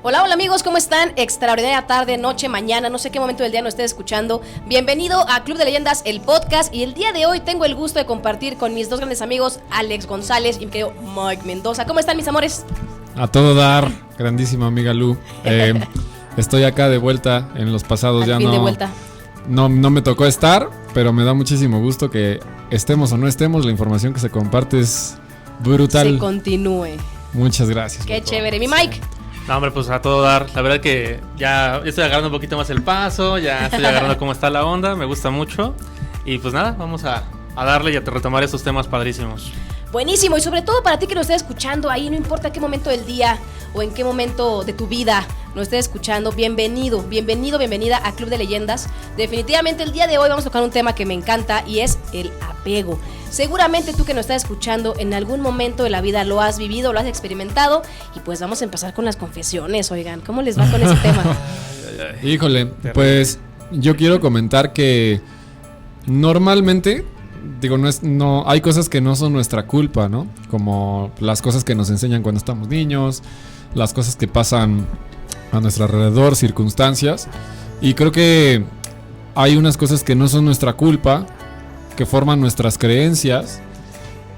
Hola, hola amigos, ¿cómo están? Extraordinaria tarde, noche, mañana, no sé qué momento del día nos estés escuchando. Bienvenido a Club de Leyendas, el podcast. Y el día de hoy tengo el gusto de compartir con mis dos grandes amigos, Alex González y mi querido Mike Mendoza. ¿Cómo están, mis amores? A todo dar, grandísima amiga Lu. Estoy acá de vuelta en los pasados. Al ya fin no, de vuelta. no me tocó estar, pero me da muchísimo gusto que estemos o no estemos. La información que se comparte es brutal. Se continúe. Muchas gracias. Qué chévere. Mi Mike. No, hombre, pues a todo dar. La verdad que ya estoy agarrando un poquito más el paso, ya estoy agarrando cómo está la onda, me gusta mucho. Y pues nada, vamos a darle y a retomar estos temas padrísimos. Buenísimo, y sobre todo para ti que nos estés escuchando ahí, no importa qué momento del día o en qué momento de tu vida nos estés escuchando, bienvenida a Club de Leyendas. Definitivamente el día de hoy vamos a tocar un tema que me encanta y es el apego. Seguramente tú que nos estás escuchando en algún momento de la vida lo has vivido, lo has experimentado, y pues vamos a empezar con las confesiones. Oigan, ¿cómo les va con ese tema? Híjole, pues yo quiero comentar que normalmente, digo, no hay cosas que no son nuestra culpa, ¿no? Como las cosas que nos enseñan cuando estamos niños, las cosas que pasan a nuestro alrededor, circunstancias. Y creo que hay unas cosas que no son nuestra culpa, que forman nuestras creencias,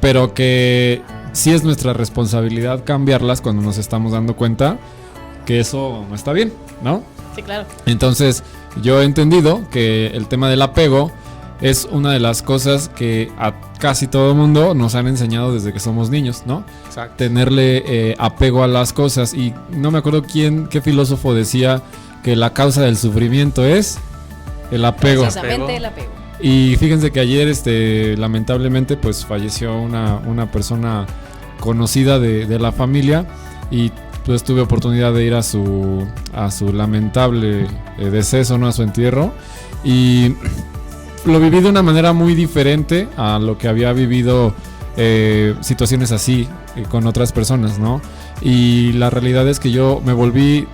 pero que sí es nuestra responsabilidad cambiarlas cuando nos estamos dando cuenta que eso no está bien, ¿no? Sí, claro. Entonces, yo he entendido que el tema del apego es una de las cosas que a casi todo mundo nos han enseñado desde que somos niños, ¿no? Exacto. Tenerle apego a las cosas. Y no me acuerdo qué filósofo decía que la causa del sufrimiento es el apego. Precisamente el apego. Y fíjense que ayer, lamentablemente, pues falleció una persona conocida de la familia, y pues tuve oportunidad de ir a su lamentable deceso, ¿no? A su entierro. Y lo viví de una manera muy diferente a lo que había vivido situaciones así con otras personas, ¿no? Y la realidad es que yo me volví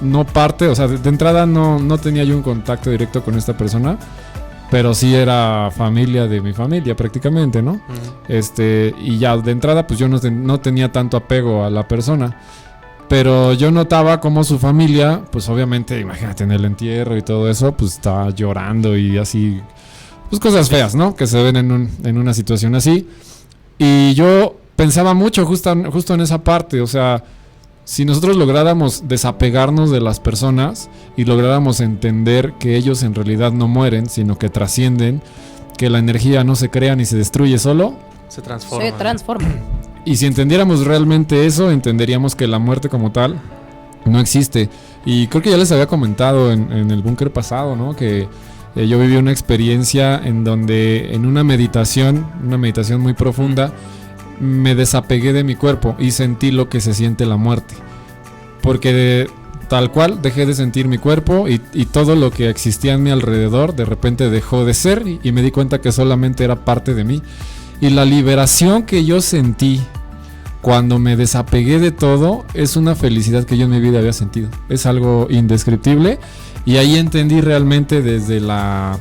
no parte, o sea, de entrada no tenía yo un contacto directo con esta persona, pero sí era familia de mi familia prácticamente, ¿no? Uh-huh. Y ya de entrada pues yo no tenía tanto apego a la persona, pero yo notaba como su familia, pues obviamente, imagínate, en el entierro y todo eso, pues estaba llorando y así, pues cosas feas, ¿no? Que se ven en una situación así. Y yo pensaba mucho justo en esa parte, o sea, si nosotros lográramos desapegarnos de las personas y lográramos entender que ellos en realidad no mueren, sino que trascienden, que la energía no se crea ni se destruye solo, se transforma. Y si entendiéramos realmente eso, entenderíamos que la muerte como tal no existe. Y creo que ya les había comentado en el búnker pasado, ¿no? Que yo viví una experiencia en donde en una meditación muy profunda, me desapegué de mi cuerpo y sentí lo que se siente la muerte, porque tal cual dejé de sentir mi cuerpo y todo lo que existía en mi alrededor de repente dejó de ser, y me di cuenta que solamente era parte de mí. Y la liberación que yo sentí cuando me desapegué de todo es una felicidad que yo en mi vida había sentido. Es algo indescriptible, y ahí entendí realmente desde la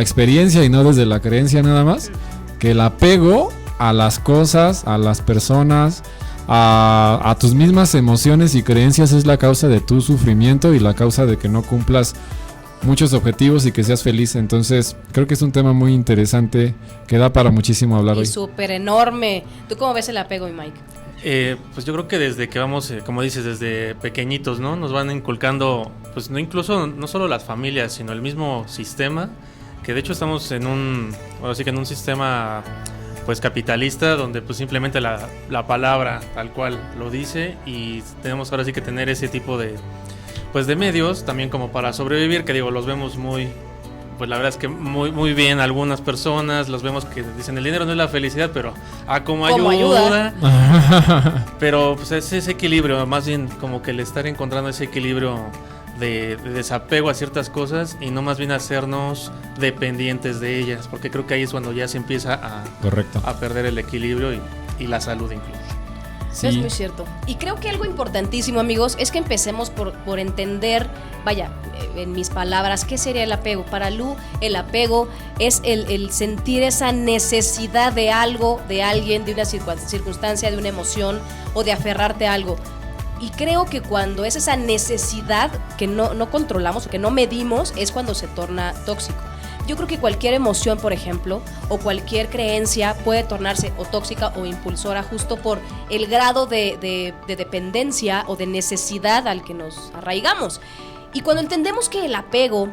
experiencia y no desde la creencia nada más, que el apego a las cosas, a las personas, a tus mismas emociones y creencias es la causa de tu sufrimiento y la causa de que no cumplas muchos objetivos y que seas feliz. Entonces creo que es un tema muy interesante que da para muchísimo hablar hoy. Y súper enorme. ¿Tú cómo ves el apego, mi Mike? Pues yo creo que desde que vamos, como dices, desde pequeñitos, ¿no? Nos van inculcando, pues no solo las familias, sino el mismo sistema, que de hecho estamos en un sistema pues capitalista, donde pues simplemente la palabra tal cual lo dice, y tenemos ahora sí que tener ese tipo de medios también como para sobrevivir, que digo, los vemos muy, pues la verdad es que muy, muy bien algunas personas, los vemos que dicen el dinero no es la felicidad, pero ¿cómo ayuda? Pero pues es ese equilibrio, más bien como que el estar encontrando ese equilibrio de desapego a ciertas cosas y no más bien hacernos dependientes de ellas, porque creo que ahí es cuando ya se empieza a perder el equilibrio y la salud incluso. Sí. Es muy cierto. Y creo que algo importantísimo, amigos, es que empecemos por entender, vaya, en mis palabras, ¿qué sería el apego? Para Lu, el apego es el sentir esa necesidad de algo, de alguien, de una circunstancia, de una emoción, o de aferrarte a algo. Y creo que cuando es esa necesidad que no controlamos o que no medimos, es cuando se torna tóxico. Yo creo que cualquier emoción, por ejemplo, o cualquier creencia puede tornarse o tóxica o impulsora justo por el grado de dependencia o de necesidad al que nos arraigamos. Y cuando entendemos que el apego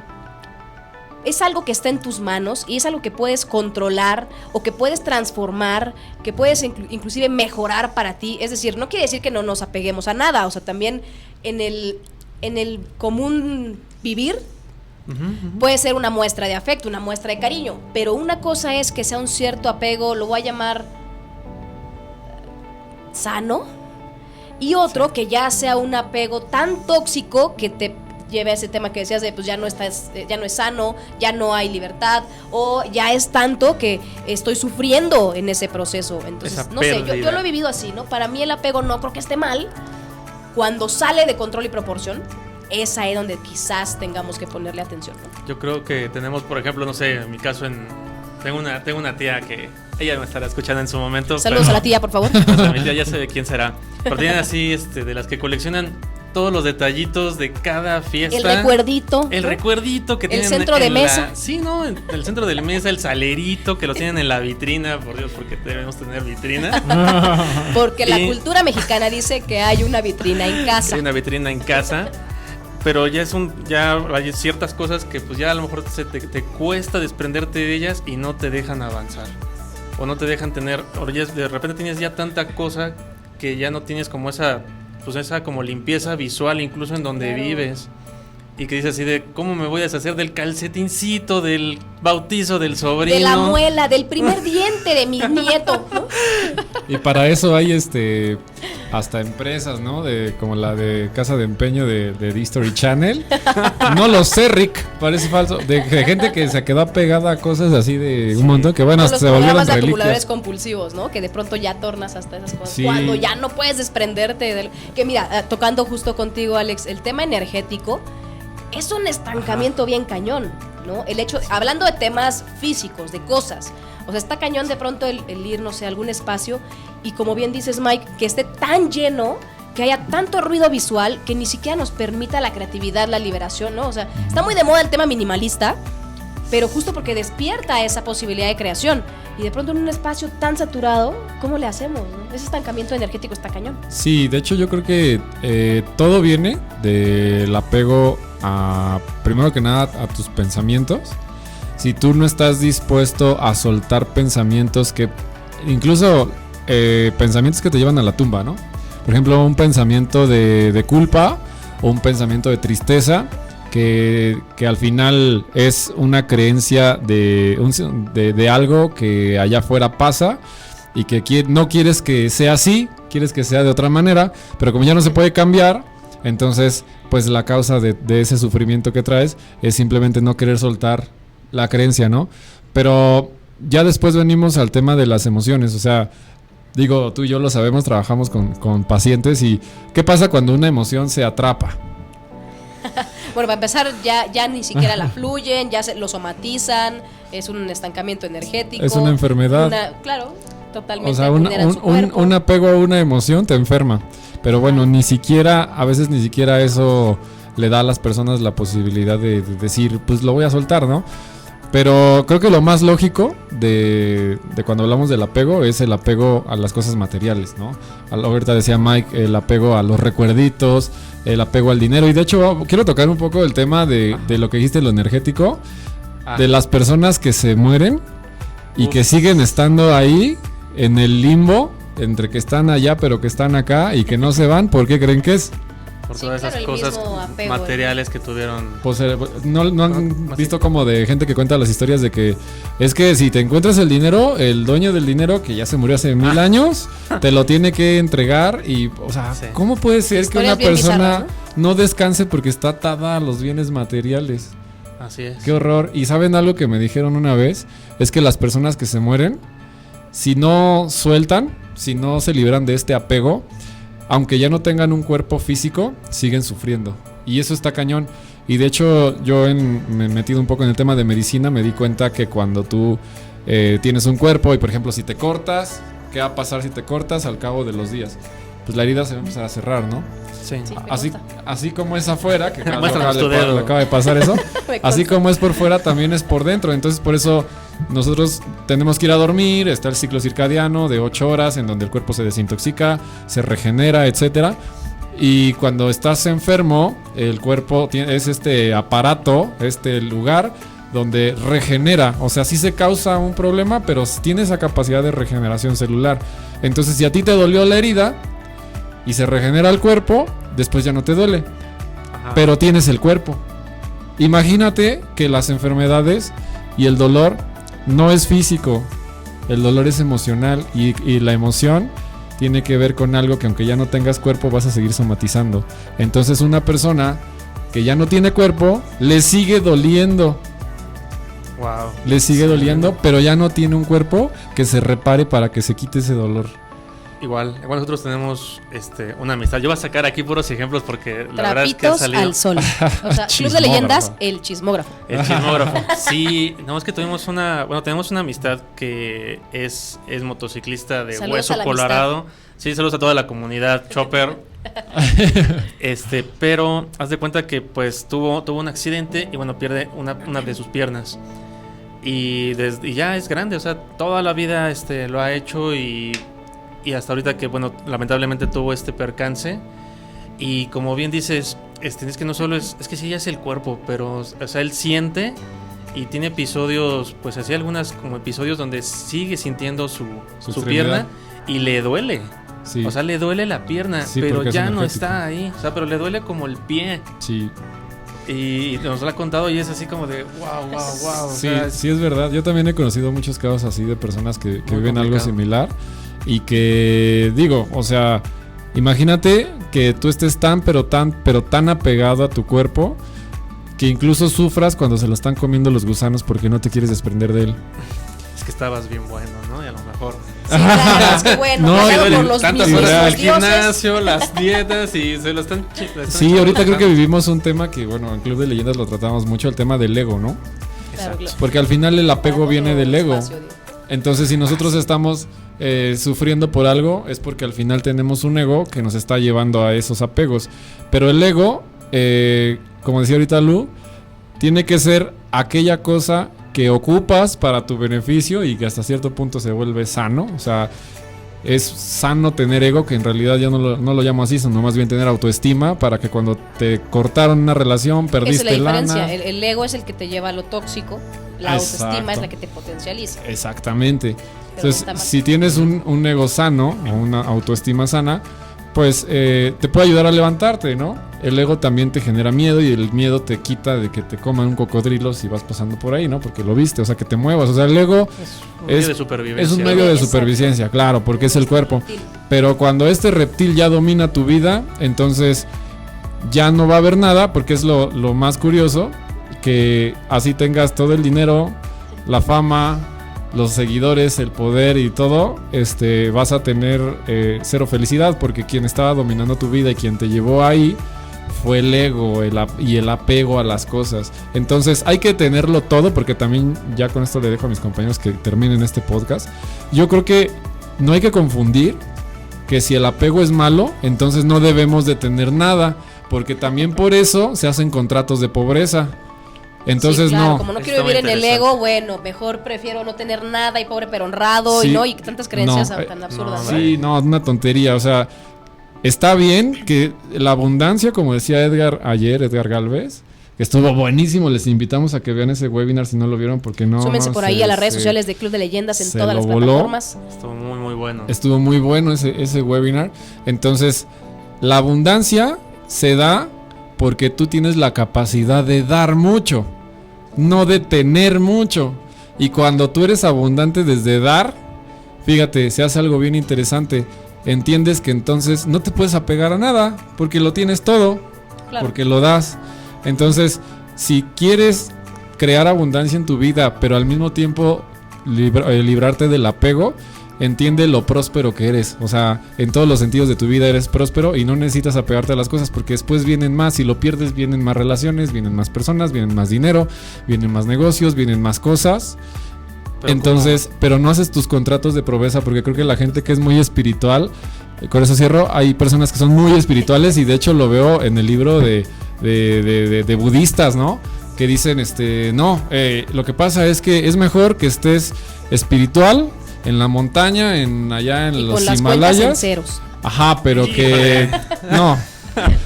es algo que está en tus manos y es algo que puedes controlar o que puedes transformar, que puedes inclusive mejorar para ti. Es decir, no quiere decir que no nos apeguemos a nada, o sea, también en el común vivir puede ser una muestra de afecto, una muestra de cariño, pero una cosa es que sea un cierto apego, lo voy a llamar sano, y otro que ya sea un apego tan tóxico que te lleve a ese tema que decías de pues ya no es sano, ya no hay libertad, o ya es tanto que estoy sufriendo en ese proceso. Entonces, no sé, yo lo he vivido así, ¿no? Para mí el apego no creo que esté mal. Cuando sale de control y proporción, es ahí donde quizás tengamos que ponerle atención, ¿no? Yo creo que tenemos, por ejemplo, no sé, en mi caso, tengo una tía que ella me estará escuchando en su momento. Saludos a la tía, por favor. Mi tía ya sé de quién será. Pero tienen así, de las que coleccionan todos los detallitos de cada fiesta. El recuerdito. El recuerdito que tienen. El centro de mesa. Sí, ¿no? El centro de la mesa, el salerito que lo tienen en la vitrina. Por Dios, porque debemos tener vitrina. Porque la cultura mexicana dice que hay una vitrina en casa. Hay una vitrina en casa. Pero ya hay ciertas cosas que pues ya a lo mejor te cuesta desprenderte de ellas y no te dejan avanzar. O no te dejan tener, o ya de repente tienes ya tanta cosa que ya no tienes como esa como limpieza visual incluso en donde vives. Y que dices así de, ¿cómo me voy a deshacer del calcetincito, del bautizo del sobrino? De la muela, del primer diente de mi nieto, ¿no? Y para eso hay hasta empresas, ¿no? Como la de Casa de Empeño de History Channel. No lo sé, Rick, parece falso. De gente que se quedó pegada a cosas así de un montón que bueno, se volvieron reliquias. Los acumuladores compulsivos, ¿no? Que de pronto ya tornas hasta esas cosas. Sí. Cuando ya no puedes desprenderte del... Que mira, tocando justo contigo, Alex, el tema energético es un estancamiento bien cañón, ¿no? El hecho, hablando de temas físicos, de cosas, o sea, está cañón de pronto el ir, no sé, a algún espacio y como bien dices, Mike, que esté tan lleno, que haya tanto ruido visual que ni siquiera nos permita la creatividad, la liberación, ¿no? O sea, está muy de moda el tema minimalista, pero justo porque despierta esa posibilidad de creación. Y de pronto en un espacio tan saturado, ¿cómo le hacemos, no? Ese estancamiento energético está cañón. Sí, de hecho yo creo que todo viene del apego primero que nada a tus pensamientos. Si tú no estás dispuesto a soltar pensamientos que incluso pensamientos que te llevan a la tumba, ¿no? Por ejemplo, un pensamiento de culpa o un pensamiento de tristeza que al final es una creencia de algo que allá afuera pasa y que no quieres que sea así, quieres que sea de otra manera, pero como ya no se puede cambiar, entonces pues la causa de ese sufrimiento que traes es simplemente no querer soltar la creencia, ¿no? Pero ya después venimos al tema de las emociones, o sea, digo, tú y yo lo sabemos, trabajamos con pacientes y ¿qué pasa cuando una emoción se atrapa? Bueno, para empezar, ya ni siquiera la fluyen, ya lo somatizan, es un estancamiento energético. Es una enfermedad. Claro, totalmente. O sea, un apego a una emoción te enferma. Pero bueno, a veces ni siquiera eso le da a las personas la posibilidad de decir, pues lo voy a soltar, ¿no? Pero creo que lo más lógico de cuando hablamos del apego es el apego a las cosas materiales, ¿no? Ahorita decía Mike, el apego a los recuerditos, el apego al dinero. Y de hecho quiero tocar un poco el tema de lo que dijiste, lo energético, de las personas que se mueren y que siguen estando ahí en el limbo, entre que están allá pero que están acá y que no se van. ¿Por qué creen que es? Por todas esas cosas materiales que tuvieron. Pues, ¿no han visto como de gente que cuenta las historias de que es que si te encuentras el dinero, el dueño del dinero, que ya se murió hace 1000 años, te lo tiene que entregar? Y, o sea, sí. ¿Cómo puede ser que una persona bizarras, ¿no? descanse porque está atada a los bienes materiales? Así es. Qué horror. Y ¿saben algo que me dijeron una vez? Es que las personas que se mueren, si no sueltan, si no se liberan de este apego, aunque ya no tengan un cuerpo físico, siguen sufriendo. Y eso está cañón. Y de hecho, me he metido un poco en el tema de medicina, me di cuenta que cuando tú tienes un cuerpo y, por ejemplo, si te cortas, ¿qué va a pasar si te cortas al cabo de los días? pues la herida se va a empezar a cerrar, ¿no? Sí. Sí, me Así, consta. así como es afuera, que Muéstranos tu le dedo. acaba de pasar eso, Me así consta. como es por fuera, también es por dentro. Entonces, por eso nosotros tenemos que ir a dormir. Está el ciclo circadiano de 8 horas en donde el cuerpo se desintoxica, se regenera, etcétera. Y cuando estás enfermo, el cuerpo es este aparato, este lugar donde regenera. O sea, sí se causa un problema, pero tiene esa capacidad de regeneración celular. Entonces, si a ti te dolió la herida y se regenera el cuerpo, después ya no te duele, Ajá. pero tienes el cuerpo. Imagínate que las enfermedades y el dolor no es físico, el dolor es emocional, y la emoción tiene que ver con algo que aunque ya no tengas cuerpo vas a seguir somatizando. Entonces una persona que ya no tiene cuerpo le sigue doliendo, Wow. le sigue doliendo, pero ya no tiene un cuerpo que se repare para que se quite ese dolor. Igual nosotros tenemos una amistad. Yo voy a sacar aquí puros ejemplos porque la verdad es que ha Trapitos salido al sol. O sea, Club de Chismógrafo. Leyendas, el chismógrafo. el chismógrafo. Sí, no, es que tenemos tenemos una amistad que es motociclista de Saludos a Hueso la Colorado. Sí, saludos a toda la comunidad Chopper. Pero haz de cuenta que pues tuvo un accidente y bueno, pierde una de sus piernas. Y ya es grande, o sea, toda la vida lo ha hecho y hasta ahorita que bueno, lamentablemente tuvo este percance. Y como bien dices, es que no solo es que sí ya es el cuerpo, pero o sea, él siente y tiene episodios, pues así algunas como episodios donde sigue sintiendo su extremidad. pierna y le duele. Sí, O sea, le duele la pierna, Sí, pero porque es ya no energético. está ahí. O sea, pero le duele como el pie. sí. Y nos lo ha contado y es así como de wow. Sí, sí es verdad. Yo también he conocido muchos casos así de personas que viven algo complicado. similar y que digo, o sea, imagínate que tú estés tan apegado a tu cuerpo que incluso sufras cuando se lo están comiendo los gusanos porque no te quieres desprender de él. Es que estabas bien bueno, ¿no? Y a lo mejor Sí, claro, es que bueno, No, pasado duele por los tantas mismos horas al dioses. gimnasio, las dietas y se lo están Sí, ahorita creo que vivimos un tema que, bueno, en Club de Leyendas lo tratamos mucho, el tema del ego, ¿no? Claro, claro. Porque al final el apego Otro viene del ego. espacio, digo. Entonces, si nosotros estamos sufriendo por algo, es porque al final tenemos un ego que nos está llevando a esos apegos. Pero el ego, como decía ahorita Lu, tiene que ser aquella cosa que ocupas para tu beneficio y que hasta cierto punto se vuelve sano. O sea, es sano tener ego, que en realidad yo no lo llamo así, sino más bien tener autoestima para que cuando te cortaron una relación, Esa es perdiste la diferencia. lana. El ego es el que te lleva a lo tóxico. La Exacto. autoestima es la que te potencializa. Exactamente. Pero Entonces, está mal. si tienes un ego sano o una autoestima sana, pues te puede ayudar a levantarte, ¿no? El ego también te genera miedo y el miedo te quita de que te coman un cocodrilo si vas pasando por ahí, ¿no? Porque lo viste, o sea, que te muevas. O sea, el ego un medio es- de supervivencia. es un medio de Exacto. supervivencia, claro, porque es el cuerpo. Pero cuando este reptil ya domina tu vida, entonces ya no va a haber nada, porque es lo más curioso, que así tengas todo el dinero, la fama, los seguidores, el poder y todo, vas a tener cero felicidad, porque quien estaba dominando tu vida y quien te llevó ahí fue el ego y el apego a las cosas. Entonces hay que tenerlo todo, porque también ya con esto le dejo a mis compañeros que terminen este podcast. Yo creo que no hay que confundir que si el apego es malo, entonces no debemos de tener nada, porque también por eso se hacen contratos de pobreza. Entonces Sí, claro, no. como no Está quiero muy vivir en el interesante. ego, bueno, mejor prefiero no tener nada y pobre pero honrado Sí. y tantas creencias No, tan absurdas. no, ¿no? Sí, no, una tontería. O sea, está bien que la abundancia, como decía Edgar Galvez, que estuvo buenísimo. Les invitamos a que vean ese webinar si no lo vieron, porque no. Súmense por ahí se- a las redes se- sociales de Club de Leyendas en se todas lo las voló. plataformas. Estuvo muy, muy bueno. Estuvo muy bueno ese webinar. Entonces, la abundancia se da porque tú tienes la capacidad de dar mucho, no de tener mucho. Y cuando tú eres abundante desde dar, fíjate, se hace algo bien interesante. Entiendes que entonces no te puedes apegar a nada, porque lo tienes todo, Claro. porque lo das. Entonces, si quieres crear abundancia en tu vida, pero al mismo tiempo librarte del apego, entiende lo próspero que eres. O sea, en todos los sentidos de tu vida eres próspero y no necesitas apegarte a las cosas, porque después vienen más. Si lo pierdes, vienen más relaciones, vienen más personas, vienen más dinero, vienen más negocios, vienen más cosas. Entonces, pero no haces tus contratos de promesa, porque creo que la gente que es muy espiritual, con eso cierro, hay personas que son muy espirituales y de hecho lo veo en el libro de budistas, ¿no? Que dicen, no, lo que pasa es que es mejor que estés espiritual en la montaña, allá en los Himalayas. En ceros. Ajá, pero que no.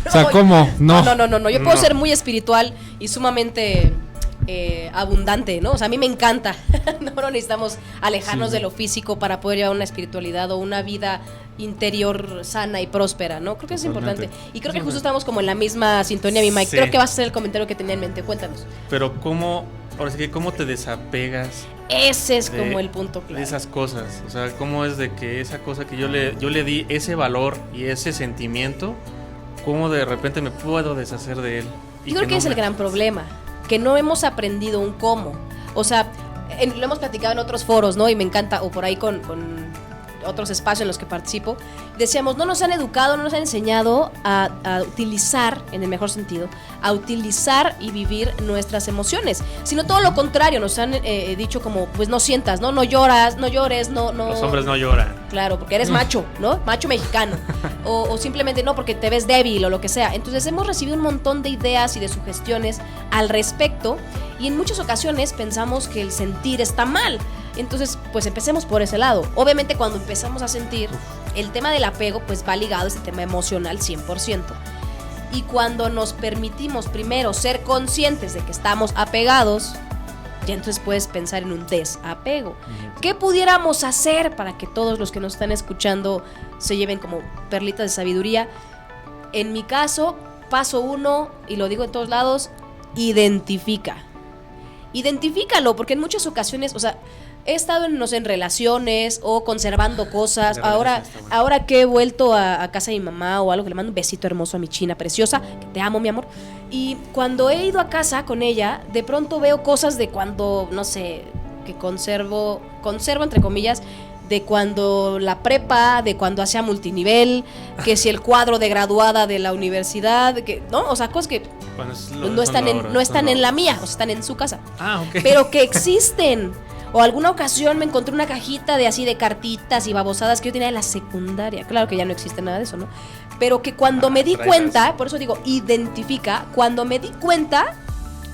O sea, ¿cómo? No. No. Yo puedo ser muy espiritual y sumamente abundante, ¿no? O sea, a mí me encanta. No necesitamos alejarnos de lo físico para poder llevar una espiritualidad o una vida interior sana y próspera, ¿no? Creo que es importante. Y creo que justo estamos como en la misma sintonía, mi Mike. Creo que vas a ser el comentario que tenía en mente. Cuéntanos. Pero ahora sí que cómo te desapegas. Ese es como el punto clave. De esas cosas. O sea, cómo es de que esa cosa que yo le di ese valor y ese sentimiento, cómo de repente me puedo deshacer de él. Yo creo que es el gran problema, que no hemos aprendido un cómo. O sea, lo hemos platicado en otros foros, ¿no? Y me encanta, o por ahí con otros espacios en los que participo, decíamos, no nos han educado, no nos han enseñado a utilizar, en el mejor sentido, a utilizar y vivir nuestras emociones, sino todo lo contrario, nos han dicho como, pues no sientas, ¿no? No llores, no. Los hombres no lloran. Claro, porque eres macho, ¿no? Macho mexicano. O simplemente no, porque te ves débil o lo que sea. Entonces hemos recibido un montón de ideas y de sugestiones al respecto y en muchas ocasiones pensamos que el sentir está mal. Entonces, pues empecemos por ese lado. Obviamente cuando empezamos a sentir, el tema del apego pues va ligado a ese tema emocional 100%. Y cuando nos permitimos primero ser conscientes de que estamos apegados, ya entonces puedes pensar en un desapego. ¿Qué pudiéramos hacer para que todos los que nos están escuchando se lleven como perlitas de sabiduría? En mi caso, paso 1, y lo digo en todos lados, identifícalo, porque en muchas ocasiones, o sea, he estado en relaciones o conservando cosas. Ahora que he vuelto a casa de mi mamá o algo, que le mando un besito hermoso a mi china preciosa, que te amo, mi amor. Y cuando he ido a casa con ella, de pronto veo cosas de cuando, no sé, que conservo entre comillas, de cuando la prepa, de cuando hacía multinivel, que si el cuadro de graduada de la universidad, que no, o sea, cosas que no están en la mía, o sea, están en su casa. Ok. Pero que existen. O alguna ocasión me encontré una cajita de así de cartitas y babosadas que yo tenía de la secundaria. Claro que ya no existe nada de eso, ¿no? Pero que cuando me di cuenta, por eso digo, identifica, cuando me di cuenta,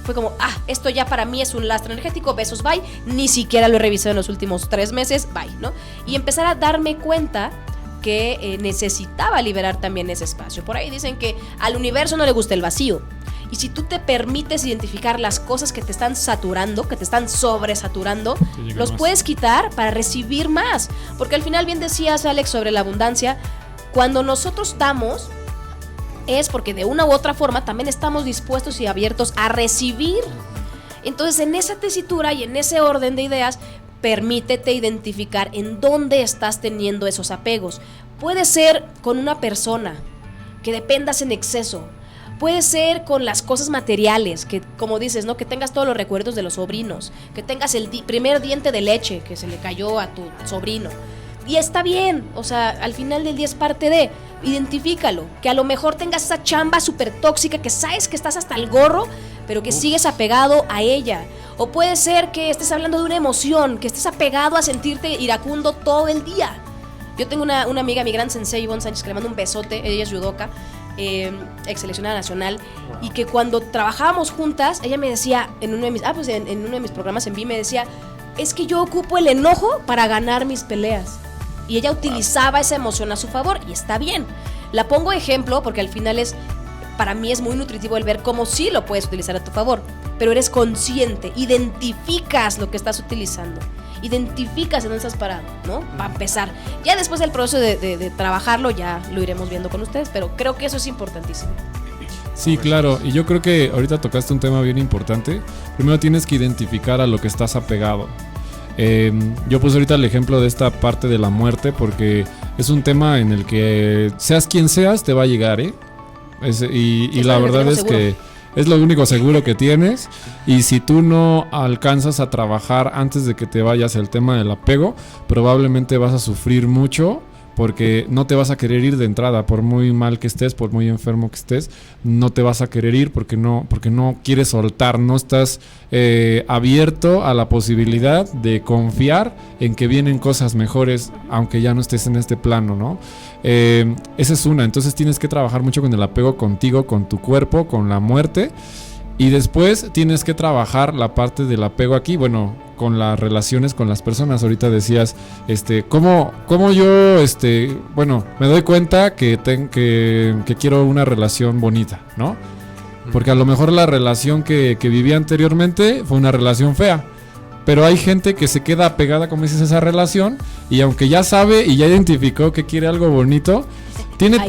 fue como, esto ya para mí es un lastre energético, besos, bye. Ni siquiera lo he revisado en los últimos 3 meses, bye, ¿no? Y empezar a darme cuenta que necesitaba liberar también ese espacio. Por ahí dicen que al universo no le gusta el vacío. Y si tú te permites identificar las cosas que te están saturando, que te están sobresaturando, los puedes quitar para recibir más. Porque al final, bien decías, Alex, sobre la abundancia, cuando nosotros damos, es porque de una u otra forma también estamos dispuestos y abiertos a recibir. Entonces, en esa tesitura y en ese orden de ideas, permítete identificar en dónde estás teniendo esos apegos. Puede ser con una persona, que dependas en exceso. Puede ser con las cosas materiales, que como dices, ¿no? Que tengas todos los recuerdos de los sobrinos, que tengas el primer diente de leche que se le cayó a tu sobrino. Y está bien, o sea, al final del día es parte de, identifícalo, que a lo mejor tengas esa chamba súper tóxica, que sabes que estás hasta el gorro, pero que sigues apegado a ella. O puede ser que estés hablando de una emoción, que estés apegado a sentirte iracundo todo el día. Yo tengo una amiga, mi gran sensei, Ivonne Sánchez, que le mando un besote, ella es judoka, ex seleccionada nacional, y que cuando trabajábamos juntas, ella me decía, en uno de mis programas en Vi, me decía, es que yo ocupo el enojo para ganar mis peleas. Y ella utilizaba esa emoción a su favor, y está bien. La pongo ejemplo porque al final para mí es muy nutritivo el ver cómo sí lo puedes utilizar a tu favor, pero eres consciente, identificas lo que estás utilizando, identificas en dónde estás parado, ¿no? Para empezar. Ya después del proceso de trabajarlo, ya lo iremos viendo con ustedes, pero creo que eso es importantísimo. Sí, claro, y yo creo que ahorita tocaste un tema bien importante. Primero tienes que identificar a lo que estás apegado. Yo puse ahorita el ejemplo de esta parte de la muerte porque es un tema en el que seas quien seas te va a llegar, y la verdad es que es lo único seguro que tienes, y si tú no alcanzas a trabajar antes de que te vayas el tema del apego, probablemente vas a sufrir mucho porque no te vas a querer ir de entrada, por muy mal que estés, por muy enfermo que estés, no te vas a querer ir porque no quieres soltar, no estás abierto a la posibilidad de confiar en que vienen cosas mejores, aunque ya no estés en este plano, ¿no? Esa es una. Entonces tienes que trabajar mucho con el apego contigo, con tu cuerpo, con la muerte. Y después tienes que trabajar la parte del apego aquí, bueno, con las relaciones con las personas. Ahorita decías, cómo yo, bueno, me doy cuenta que quiero una relación bonita, ¿no? Porque a lo mejor la relación que viví anteriormente fue una relación fea. Pero hay gente que se queda apegada, como dices, a esa relación, y aunque ya sabe y ya identificó que quiere algo bonito, tiene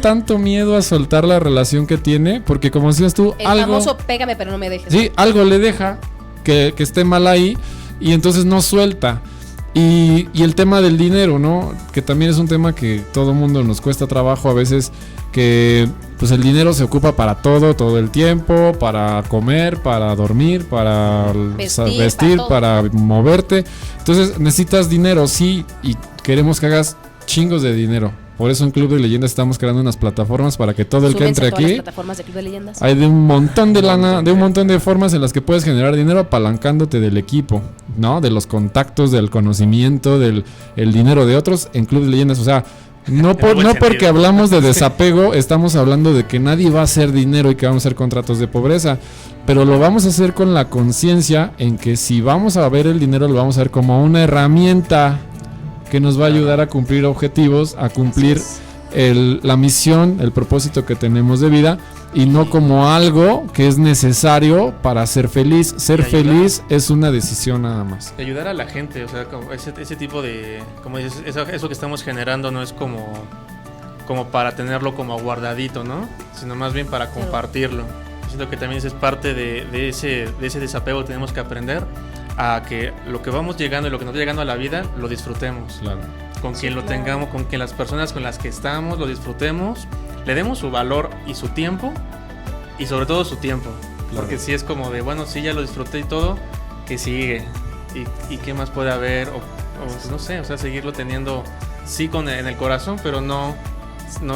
tanto miedo a soltar la relación que tiene, porque como decías tú, el famoso pégame pero no me dejes. Sí, algo le deja que esté mal ahí, y entonces no suelta. Y el tema del dinero, ¿no? Que también es un tema que todo mundo nos cuesta trabajo a veces, que pues el dinero se ocupa para todo el tiempo, para comer, para dormir, para vestir, para moverte. Entonces necesitas dinero, sí, y queremos que hagas chingos de dinero. Por eso en Club de Leyendas estamos creando unas plataformas para que todo el que entre aquí, las plataformas de Club de Leyendas. Hay de un montón de lana, de un montón de formas en las que puedes generar dinero apalancándote del equipo, ¿no? De los contactos, del conocimiento, del el dinero de otros en Club de Leyendas. O sea, no porque hablamos de desapego, estamos hablando de que nadie va a hacer dinero y que vamos a hacer contratos de pobreza. Pero lo vamos a hacer con la conciencia en que si vamos a ver el dinero, lo vamos a ver como una herramienta que nos va a ayudar a cumplir objetivos, a cumplir la misión, el propósito que tenemos de vida, y no como algo que es necesario para ser feliz. Ser feliz es una decisión nada más. De ayudar a la gente, o sea, como ese tipo de, como dices, eso que estamos generando no es como para tenerlo como guardadito, ¿no? Sino más bien para compartirlo. Siento que también es parte de ese desapego. Tenemos que aprender a que lo que vamos llegando y lo que nos va llegando a la vida lo disfrutemos. Claro. Con quien lo tengamos, con quien las personas con las que estamos lo disfrutemos, le demos su valor y su tiempo, y sobre todo su tiempo. Claro. Porque si es como de, bueno, sí, ya lo disfruté y todo, que sigue. ¿Y qué más puede haber? O no sé, o sea, seguirlo teniendo, sí, en el corazón, pero no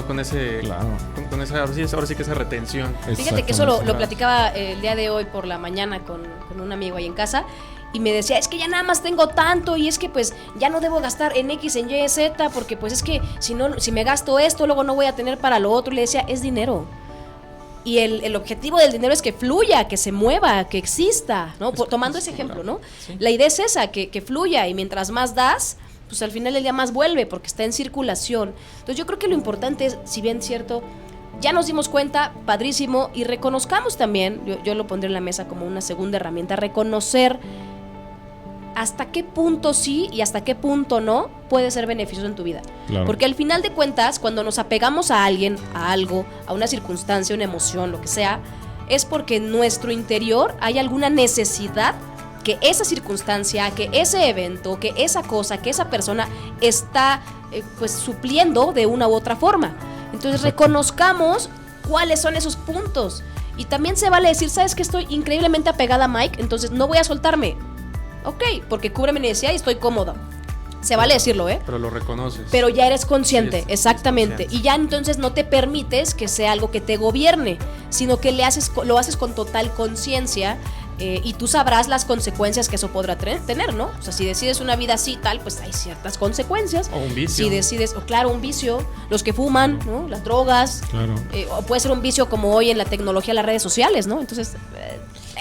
con ese, claro, con esa, ahora sí que esa retención. Fíjate que eso lo platicaba el día de hoy por la mañana con un amigo ahí en casa, y me decía, es que ya nada más tengo tanto, y es que pues ya no debo gastar en X, en Y, Z, porque pues es que si me gasto esto, luego no voy a tener para lo otro. Y le decía, es dinero. Y el objetivo del dinero es que fluya, que se mueva, que exista, ¿no? Tomando ese ejemplo, ¿no? Sí. La idea es esa, que fluya, y mientras más das, pues al final del día más vuelve, porque está en circulación. Entonces yo creo que lo importante es, si bien es cierto, ya nos dimos cuenta, padrísimo, y reconozcamos también, yo lo pondré en la mesa como una segunda herramienta, reconocer hasta qué punto sí y hasta qué punto no puede ser beneficioso en tu vida. Claro. Porque al final de cuentas, cuando nos apegamos a alguien, a algo, a una circunstancia, una emoción, lo que sea, es porque en nuestro interior hay alguna necesidad que esa circunstancia, que ese evento, que esa cosa, que esa persona está pues supliendo de una u otra forma. Entonces reconozcamos cuáles son esos puntos. Y también se vale decir, ¿sabes que estoy increíblemente apegada a Mike? Entonces no voy a soltarme. Ok, porque cubre mi necesidad y estoy cómoda. Se vale decirlo, ¿eh? Pero lo reconoces. Pero ya eres consciente, sí, exactamente. Y ya entonces no te permites que sea algo que te gobierne, sino que lo haces con total conciencia, y tú sabrás las consecuencias que eso podrá tener, ¿no? O sea, si decides una vida así tal, pues hay ciertas consecuencias. O un vicio. Si decides, claro, un vicio, los que fuman, ¿no? Las drogas. Claro. O puede ser un vicio como hoy en la tecnología, las redes sociales, ¿no? Entonces,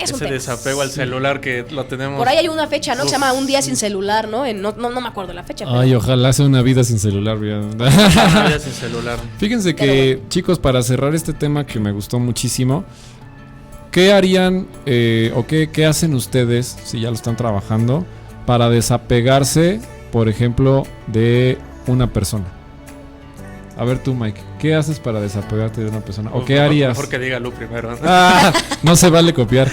es ese desapego al celular que lo tenemos. Por ahí hay una fecha, ¿no? Que se llama Un Día Sin Celular, ¿no? No me acuerdo la fecha. Ay, ojalá sea una vida sin celular. Una vida sin celular. Fíjense que, bueno, chicos, para cerrar este tema que me gustó muchísimo, ¿qué harían o qué hacen ustedes, si ya lo están trabajando, para desapegarse, por ejemplo, de una persona? A ver tú, Mike, ¿qué haces para desapegarte de una persona? ¿O qué harías? Mejor que diga Lu primero. No se vale copiar.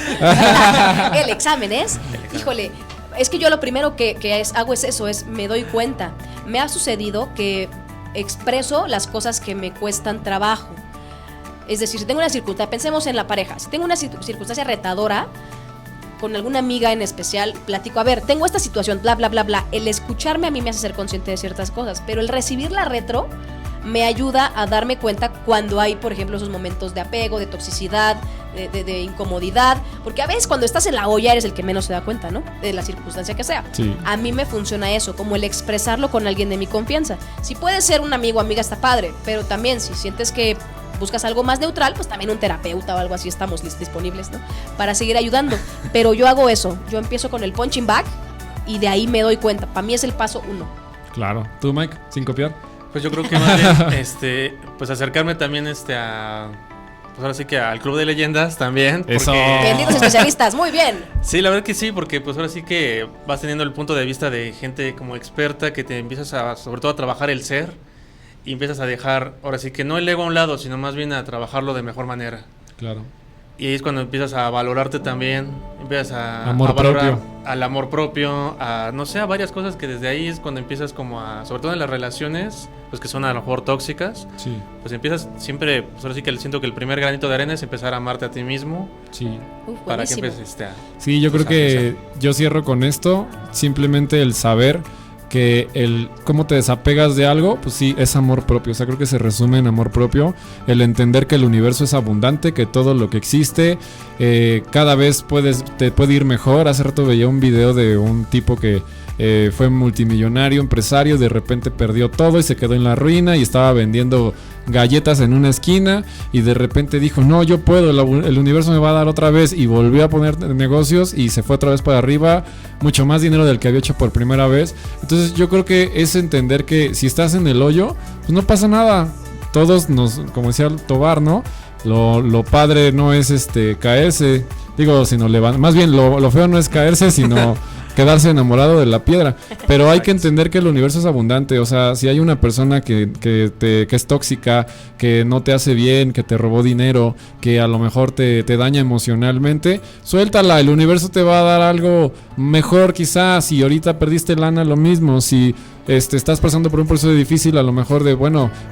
El examen es, híjole, es que yo lo primero que hago es eso, me doy cuenta. Me ha sucedido que expreso las cosas que me cuestan trabajo. Es decir, si tengo una circunstancia, pensemos en la pareja, si tengo una circunstancia retadora, con alguna amiga en especial, platico, a ver, tengo esta situación, bla, bla, bla, bla. El escucharme a mí me hace ser consciente de ciertas cosas, pero el recibir la retro me ayuda a darme cuenta cuando hay, por ejemplo, esos momentos de apego, de toxicidad, de incomodidad, porque a veces cuando estás en la olla eres el que menos se da cuenta, ¿no? De la circunstancia que sea. Sí. A mí me funciona eso, como el expresarlo con alguien de mi confianza. Si puede ser un amigo o amiga está padre, pero también si sientes que buscas algo más neutral, pues también un terapeuta o algo así estamos disponibles, ¿no? Para seguir ayudando. Pero yo hago eso, yo empiezo con el punching bag y de ahí me doy cuenta. Para mí es el paso 1. Claro. ¿Tú, Mike? ¿Sin copiar? Pues yo creo que más bien, pues acercarme también pues ahora sí que al Club de Leyendas también. Eso. Benditos especialistas, muy bien. Sí, la verdad que sí, porque pues ahora sí que vas teniendo el punto de vista de gente como experta que te empiezas sobre todo a trabajar el ser y empiezas a dejar, ahora sí que no el ego a un lado, sino más bien a trabajarlo de mejor manera. Claro. Y ahí es cuando empiezas a valorarte también, empiezas a Amor valorar propio. al amor propio, a no sé, a varias cosas que desde ahí es cuando empiezas como sobre todo en las relaciones, pues que son a lo mejor tóxicas, Sí, pues empiezas siempre, pues ahora sí que siento que el primer granito de arena es empezar a amarte a ti mismo sí. para que Buenísimo. empieces Sí, yo creo que yo cierro con esto. Simplemente el saber que el cómo te desapegas de algo, pues sí, es amor propio. O sea, creo que se resume en amor propio. El entender que el universo es abundante, que todo lo que existe, cada vez te puede ir mejor. Hace rato veía un video de un tipo que fue multimillonario, empresario, de repente perdió todo y se quedó en la ruina y estaba vendiendo galletas en una esquina y de repente dijo, no, yo puedo, el universo me va a dar otra vez, y volvió a poner negocios y se fue otra vez para arriba, mucho más dinero del que había hecho por primera vez. Entonces yo creo que es entender que si estás en el hoyo, pues no pasa nada. Todos como decía Tobar, ¿no? Lo padre no es caerse, sino levantar. Más bien lo feo no es caerse, sino quedarse enamorado de la piedra. Pero hay que entender que el universo es abundante. O sea, si hay una persona que es tóxica, que no te hace bien, que te robó dinero, que a lo mejor te daña emocionalmente, suéltala. El universo te va a dar algo mejor quizás. Si ahorita perdiste lana, lo mismo. Si estás pasando por un proceso difícil, a lo mejor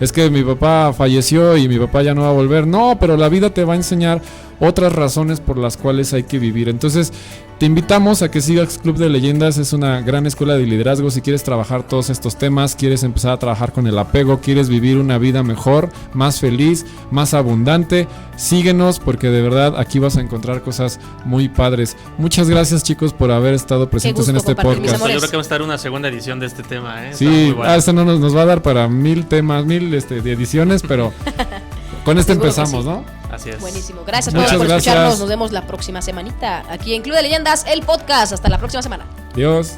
es que mi papá falleció y mi papá ya no va a volver. No, pero la vida te va a enseñar otras razones por las cuales hay que vivir. Entonces, te invitamos a que sigas Club de Leyendas. Es una gran escuela de liderazgo. Si quieres trabajar todos estos temas, quieres empezar a trabajar con el apego, quieres vivir una vida mejor, más feliz, más abundante, síguenos, porque de verdad aquí vas a encontrar cosas muy padres. Muchas gracias, chicos, por haber estado presentes en este compartir, mis podcast. amores. Yo creo que va a estar una segunda edición de este tema, Está Sí, muy bueno. esto no nos va a dar para 1000 temas, 1000 de ediciones, pero con Seguro que empezamos, sí. ¿no? Así es. Buenísimo. Gracias a Muchas todos por gracias. escucharnos. Nos vemos la próxima semanita aquí en Club de Leyendas, el podcast. Hasta la próxima semana. Adiós.